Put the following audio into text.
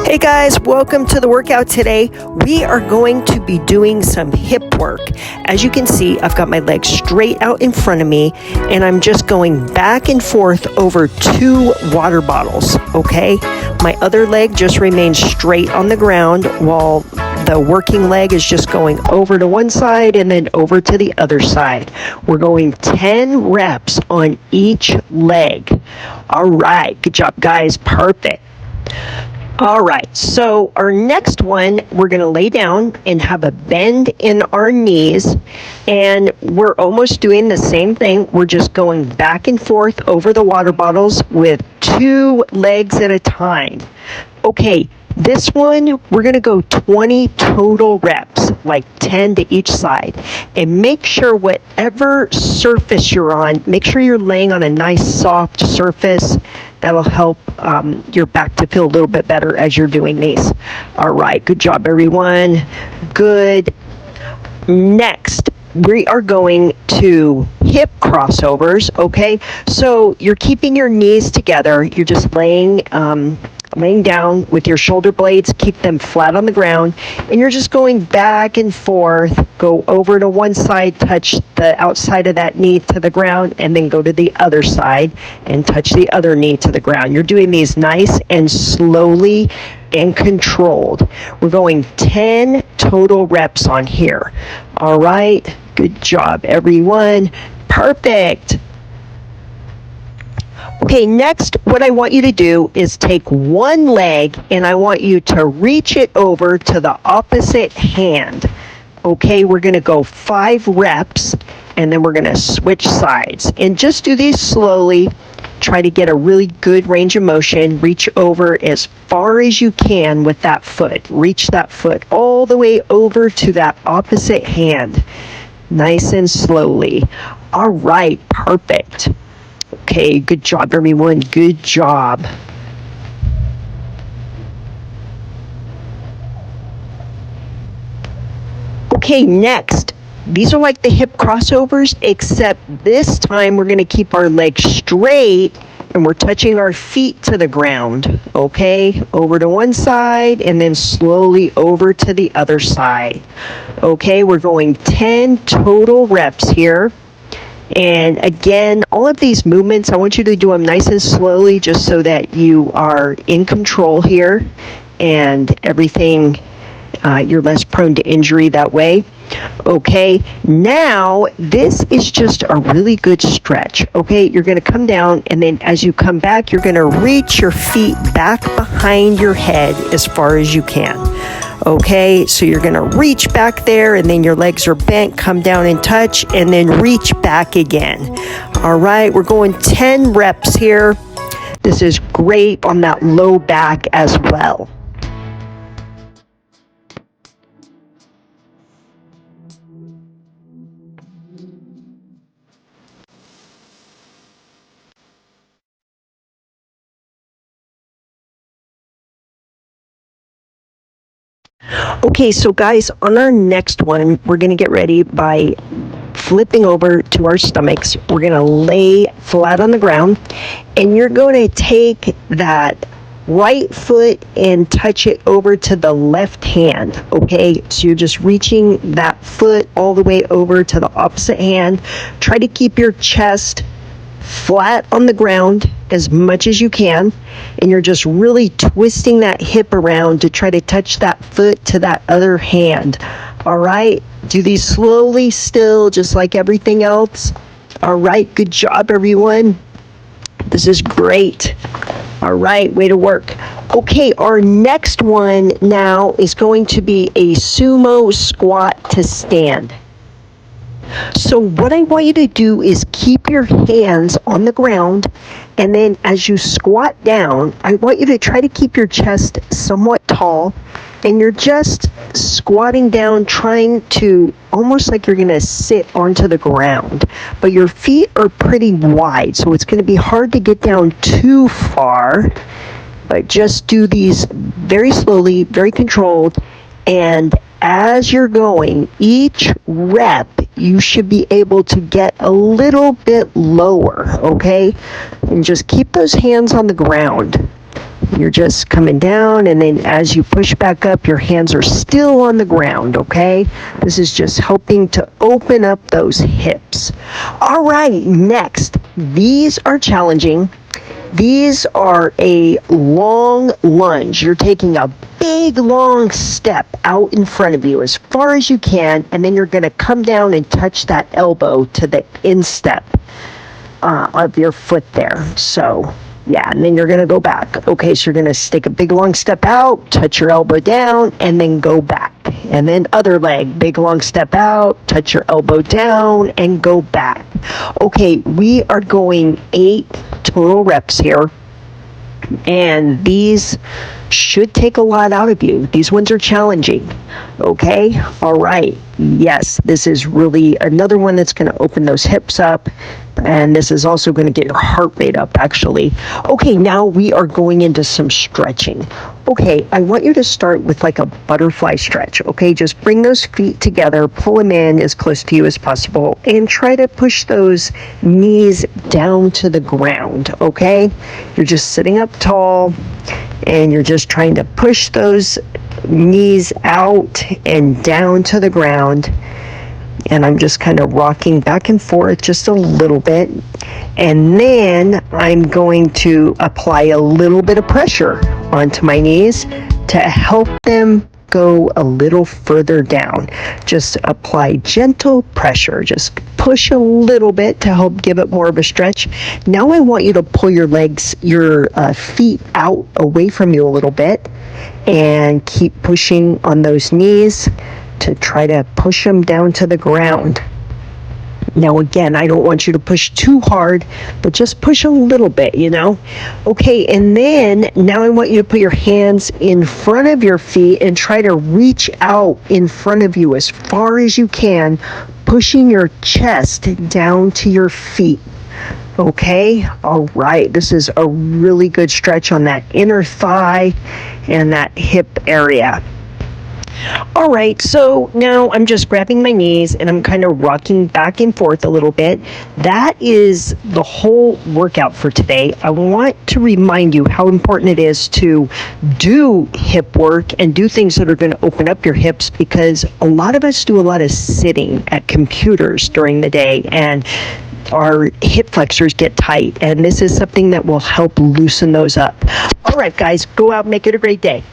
Hey guys, welcome to the workout today. We are going to be doing some hip work. As you can see, I've got my legs straight out in front of me and I'm just going back and forth over 2 water bottles, okay? My other leg just remains straight on the ground while the working leg is just going over to one side and then over to the other side. We're going 10 reps on each leg. All right, good job guys, perfect. All right, so our next one, we're going to lay down and have a bend in our knees, and we're almost doing the same thing. We're just going back and forth over the water bottles with 2 legs at a time. Okay, this one, we're going to go 20 total reps, like 10 to each side. And make sure whatever surface you're on, make sure you're laying on a nice soft surface. That'll help your back to feel a little bit better as you're doing these. All right, good job, everyone. Good. Next, we are going to hip crossovers, okay? So you're keeping your knees together. You're just laying down with your shoulder blades, keep them flat on the ground, and you're just going back and forth, go over to one side, touch the outside of that knee to the ground, and then go to the other side and touch the other knee to the ground. You're doing these nice and slowly and controlled. We're going 10 total reps on here. All right, good job, everyone. Perfect. Okay, next, what I want you to do is take one leg and I want you to reach it over to the opposite hand. Okay, we're going to go 5 reps and then we're going to switch sides. And just do these slowly. Try to get a really good range of motion. Reach over as far as you can with that foot. Reach that foot all the way over to that opposite hand. Nice and slowly. All right, perfect. Okay, good job, everyone. Good job. Okay, next. These are like the hip crossovers, except this time we're going to keep our legs straight and we're touching our feet to the ground. Okay, over to one side and then slowly over to the other side. Okay, we're going 10 total reps here. And again, all of these movements, I want you to do them nice and slowly just so that you are in control here and everything, you're less prone to injury that way. Okay, now this is just a really good stretch. Okay, you're going to come down and then as you come back, you're going to reach your feet back behind your head as far as you can. Okay, so you're going to reach back there and then your legs are bent, come down and touch, and then reach back again. All right, we're going 10 reps here. This is great on that low back as well. Okay, so guys, on our next one, we're going to get ready by flipping over to our stomachs. We're going to lay flat on the ground, and you're going to take that right foot and touch it over to the left hand, okay? So you're just reaching that foot all the way over to the opposite hand. Try to keep your chest flat on the ground as much as you can, and you're just really twisting that hip around to try to touch that foot to that other hand. All right, do these slowly still, just like everything else. All right, good job, everyone. This is great. All right, way to work. Okay, our next one now is going to be a sumo squat to stand. So what I want you to do is keep your hands on the ground, and then as you squat down, I want you to try to keep your chest somewhat tall, and you're just squatting down, trying to almost like you're going to sit onto the ground, but your feet are pretty wide, so it's going to be hard to get down too far, but just do these very slowly, very controlled, and as you're going, each rep, you should be able to get a little bit lower, okay? And just keep those hands on the ground. You're just coming down, and then as you push back up, your hands are still on the ground, okay? This is just helping to open up those hips. All right, next, these are challenging. These are a long lunge. You're taking a big, long step out in front of you as far as you can, and then you're going to come down and touch that elbow to the instep of your foot there. So, yeah, and then you're going to go back. Okay, so you're going to take a big, long step out, touch your elbow down, and then go back. And then other leg, big, long step out, touch your elbow down, and go back. Okay, we are going 8 total reps here. And these should take a lot out of you. These ones are challenging. Okay? All right. Yes, this is really another one that's going to open those hips up. And this is also going to get your heart rate up, actually. Okay, now we are going into some stretching. Okay, I want you to start with like a butterfly stretch. Okay, just bring those feet together, pull them in as close to you as possible, and try to push those knees down to the ground. Okay, you're just sitting up tall, and you're just trying to push those knees out and down to the ground. And I'm just kind of rocking back and forth just a little bit. And then I'm going to apply a little bit of pressure onto my knees to help them go a little further down. Just apply gentle pressure. Just push a little bit to help give it more of a stretch. Now I want you to pull your legs, your feet out away from you a little bit and keep pushing on those knees to try to push them down to the ground. Now again, I don't want you to push too hard, but just push a little bit, you know? Okay, and then now I want you to put your hands in front of your feet and try to reach out in front of you as far as you can, pushing your chest down to your feet. Okay, all right, this is a really good stretch on that inner thigh and that hip area. All right, so now I'm just grabbing my knees and I'm kind of rocking back and forth a little bit. That is the whole workout for today. I want to remind you how important it is to do hip work and do things that are going to open up your hips, because a lot of us do a lot of sitting at computers during the day, and our hip flexors get tight, and this is something that will help loosen those up. All right, guys, go out and make it a great day.